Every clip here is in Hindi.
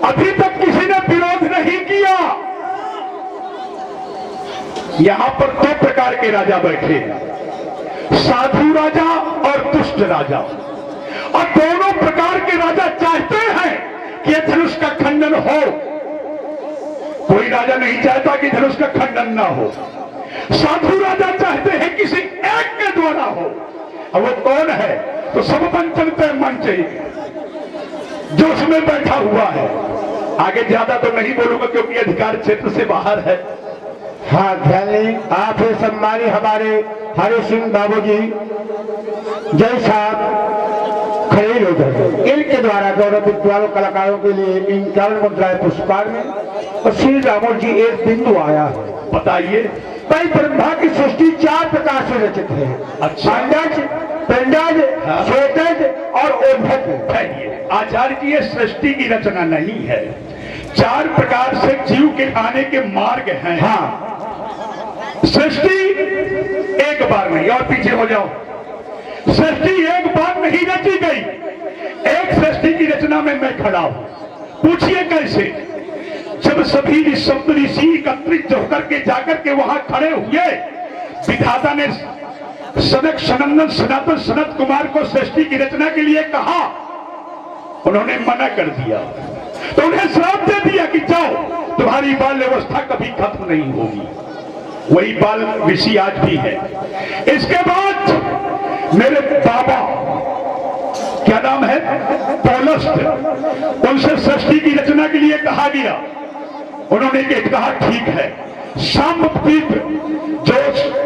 अभी तक किसी ने विरोध नहीं किया। यहां पर दो प्रकार के राजा बैठे, साधु राजा और दुष्ट राजा, और दोनों प्रकार के राजा चाहते हैं कि धनुष का खंडन हो। कोई राजा नहीं चाहता कि धनुष का खंडन ना हो। साधु राजा चाहते हैं किसी एक के द्वारा हो, और वो कौन है? तो सब पंचन पे मन चाहिए जो उसमें बैठा हुआ है। आगे ज्यादा तो नहीं बोलूंगा क्योंकि अधिकार क्षेत्र से बाहर है। हाँ, ध्यान दें, आप है सम्मानी हमारे हरि सिंह बाबू जी जय साहब खड़े लोग हैं। इनके द्वारा गौरव विद्वानों कलाकारों के लिए 51 मुद्राएं पुरस्कार में, और श्री रामोल जी एक बिंदु आया है। बताइए। कई ब्रह्मा की सृष्टि 4 प्रकार से रचित है। अच्छा। अंडज, पिंडज, श्वेतज और ओभज। आचार्य की ये सृष्टि की रचना नहीं है, 4 प्रकार से जीव के आने के मार्ग हैं। हाँ, सृष्टि एक बार नहीं, और पीछे हो जाओ, सृष्टि एक बार नहीं रची गई। एक सृष्टि की रचना में मैं खड़ा हूं। पूछिए कैसे? जब सभी सप्त ऋषि एकत्रित होकर के जाकर के वहां खड़े हुए, विधाता ने सनक सनंदन सनातन सनत कुमार को सृष्टि की रचना के लिए कहा, उन्होंने मना कर दिया, तो उन्हें श्राप दे दिया कि जाओ, तुम्हारी बाल व्यवस्था कभी खत्म नहीं होगी। वही बाल ऋषि आज भी है। इसके बाद मेरे बाबा, क्या नाम है, पौलस्त, उनसे सृष्टि की रचना के लिए कहा गया। उन्होंने कहा ठीक है, साम्बद्वीप जो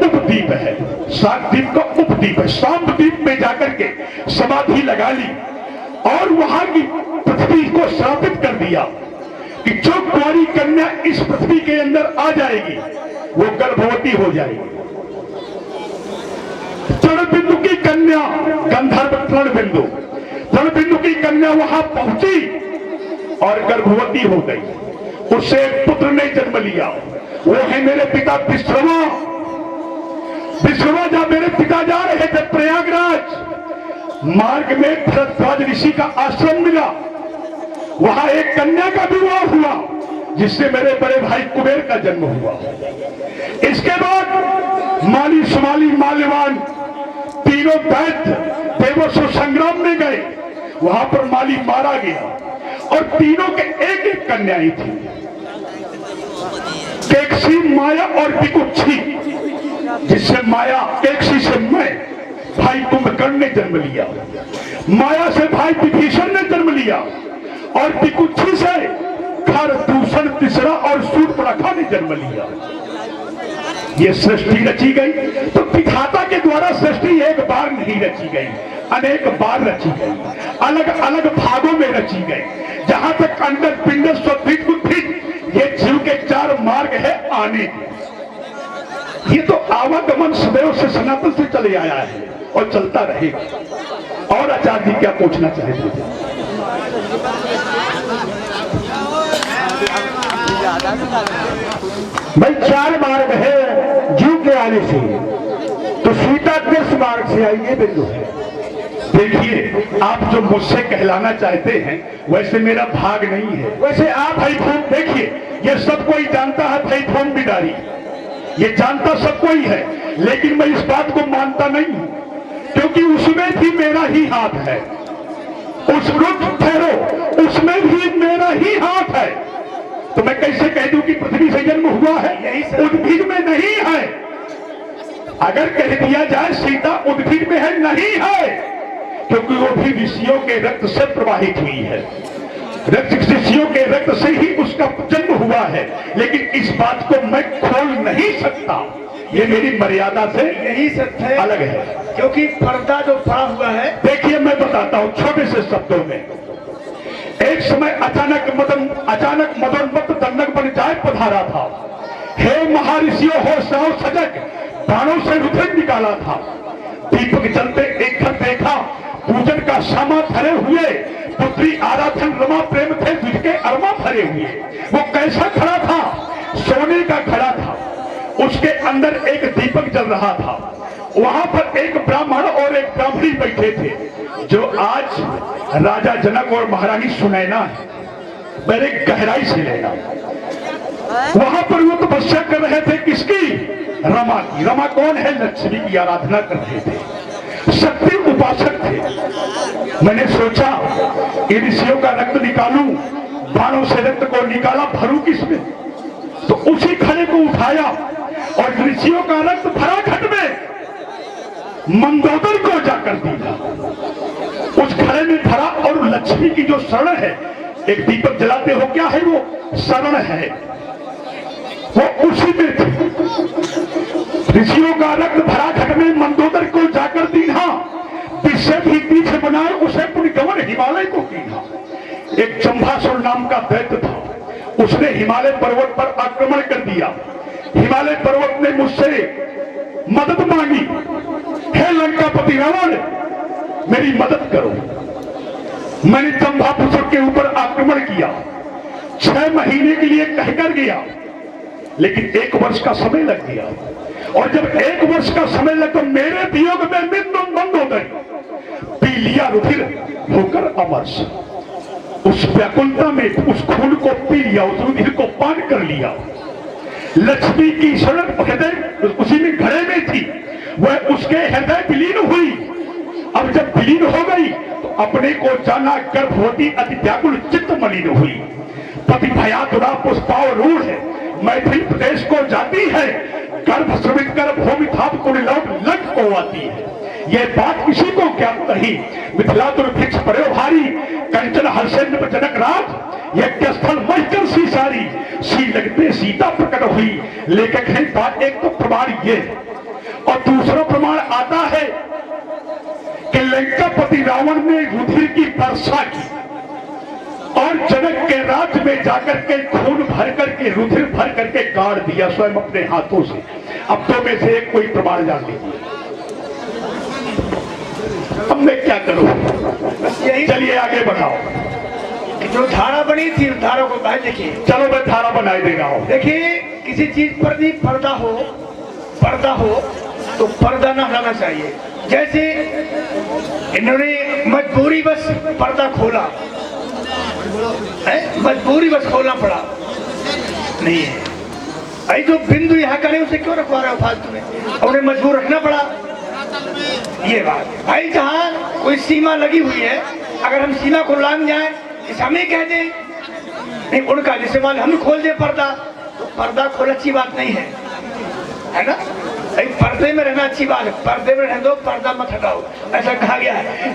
उपद्वीप है, सातद्वीप का उपद्वीप है, साम्बद्वीप में जाकर के समाधि लगा ली और वहां की पृथ्वी को श्रापित कर दिया कि जो कुंवारी कन्या इस पृथ्वी के अंदर आ जाएगी वो गर्भवती हो जाएगी। तृणबिंदु की कन्या, गंधर्व तृणबिंदु, तृणबिंदु की कन्या वहां पहुंची और गर्भवती हो गई। उससे एक पुत्र ने जन्म लिया, वो है मेरे पिता विश्रवा। विश्रवा जब मेरे पिता जा रहे थे प्रयागराज, मार्ग में भरद्वाज ऋषि का आश्रम मिला, वहां एक कन्या का विवाह हुआ जिससे मेरे बड़े भाई कुबेर का जन्म हुआ। इसके बाद माली सुमाली माल्यवान तीनों दैत्य देवस्व संग्राम में गए, वहां पर माली मारा गया और तीनों के एक एक कन्याएं थी, केकसी, माया और विकुक्षी, जिससे माया, केकसी से मैं भाई कुंभकर्ण ने जन्म लिया, माया से भाई विभीषण ने जन्म लिया और विकुक्षी से खरदूषण तीसरा और शूर्पणखा ने जन्म लिया। ये सृष्टि रची गई। तो विधाता के द्वारा सृष्टि एक बार नहीं रची गई, अनेक बार रची गई, अलग अलग भागों में रची गई। जहां तक अंडर पिंड स्वद्भिद बुद्धिद, ये जीव के 4 मार्ग है आने के। ये तो आवागमन सदैव से सनातन से चले आया है और चलता रहेगा। और आचार्य जी क्या पूछना चाहते थे? भाई 4 मार्ग है जीव के आने से, तो सीता किस मार्ग से आई, ये बिंदु है। देखिए, आप जो मुझसे कहलाना चाहते हैं वैसे मेरा भाग नहीं है। वैसे आप भाई भूम, देखिए ये सब कोई जानता है, भाई भूम बिडारी, ये जानता सब कोई है, लेकिन मैं इस बात को मानता नहीं हूं क्योंकि उसमें भी मेरा ही हाथ है। उस रुख ठहरो, उसमें भी मेरा ही हाथ है। तो मैं कैसे कह दूं कि पृथ्वी से जन्म हुआ है? यही उद्भिद में नहीं है। अगर कह दिया जाए सीता उद्भिद में है, नहीं है, क्योंकि वो भी ऋषियों के रक्त से प्रवाहित हुई है, ऋषियों के रक्त से ही उसका जन्म हुआ है। लेकिन इस बात को मैं खोल नहीं सकता, ये मेरी मर्यादा से यही सत्य है, अलग है, क्योंकि पर्दा जो पड़ा हुआ है। देखिए मैं बताता हूं छोटे से शब्दों में। एक समय अचानक मदोन्मत्त दंडक बन जाए पधारा था। हे महर्षियों हो साव सजग, बाणों से रुधिर निकाला था। दीपक जलते एक घर देखा, पूजन का सामा धरे हुए, पुत्री आराधन रमा प्रेम थे तुझके अरमा भरे हुए। वो कैसा खड़ा था? सोने का खड़ा था, उसके अंदर एक दीपक जल रहा था। वहां पर एक ब्राह्मण और एक ब्राह्मणी बैठे थे, जो आज राजा जनक और महारानी सुनैना है। मैंने गहराई से लेना। वहां पर वो तपस्या कर रहे थे किसकी? रमा की। रमा कौन है? लक्ष्मी की आराधना कर रहे थे, शक्ति उपासक थे। मैंने सोचा इन ऋषियों का रक्त निकालूं, बाणों से रक्त को निकाला, भरूं किसमें? तो उसी खड़े को उठाया और ऋषियों का रक्त भरा घट में, मंदोदर को जाकर दिया। उस खड़े में भरा और लक्ष्मी की जो शरण है, एक दीपक जलाते हो, क्या है वो? शरण है, वो उसी में थी। ऋषियों का रक्त भरा घट में मंदोदर को जाकर दीना, विषय भी पीठ बनाए उसे पुण्यगमन हिमालय को कीना। एक चंभासुर नाम का दैत्य था, उसने हिमालय पर्वत पर आक्रमण कर दिया। हिमालय पर्वत ने मुझसे मदद मांगी, हे लंकापति रावण मेरी मदद करो। मैंने चंभासुर के ऊपर आक्रमण किया, 6 महीने के लिए कहकर गया, लेकिन 1 वर्ष का समय लग गया। और जब 1 वर्ष का समय लगा, मेरे वियोग में मृत्यु बंद हो गई, पी लिया रुधिर होकर अमरस। उस व्याकुलता में उस खून को पी लिया, उस रुधिर को पान कर लिया। लक्ष्मी की शरण हृदय उसी में घड़े में थी, वह उसके हृदय विलीन हुई। अब जब विलीन हो गई तो अपने को जाना, गर्भवती अति व्याकुल चित्त मलिन हुई। पति भयातुरा पुष्पावरूढ़ है, मैथिल प्रदेश को जाती है, गर्भ श्रमित कर भूमि थाप को लग को आती है। यह बात किसी को क्या नहीं, मिथिला दुर्भिक्ष पड़े भारी, कंचन हर्षेन्द्र जनक राज, यज्ञ स्थल महकर सी सारी, सी लगते सीता प्रकट हुई। लेखक है बात, एक तो प्रमाण ये, और दूसरा प्रमाण आता है कि लंकापति रावण ने रुधिर की वर्षा की और जनक के राज्य में जाकर के खून भर करके, रुधिर भर करके गाड़ दिया स्वयं अपने हाथों से। अब तो में से एक कोई प्रमाण जान लीजिए, अब मैं क्या करूं? चलिए आगे बढ़ाओ। जो धारा बनी थी धारा को बाहर देखिए। चलो मैं धारा बनाए दे रहा हूं। देखिए किसी चीज पर भी पर्दा हो तो पर्दा ना हटाना चाहिए। जैसे इन्होंने मजबूरी बस पर्दा खोला है, मजबूरी बस खोलना पड़ा नहीं है। अरे जो बिंदु यहाँ करे उसे क्यों रखवा रहे हो फालतू में? उन्हें मजबूर रखना पड़ा, ये बात भाई। जहाँ कोई सीमा लगी हुई है, अगर हम सीमा को लांघ जाए, इसे हमें कह दें नहीं, उनका जैसे मान हम खोल दे पर्दा, तो पर्दा खोल अच्छी बात नहीं है ना? पर्दे में रहना अच्छी बात है, पर्दे में रहने दो, पर्दा मत हटाओ, ऐसा कहा गया है।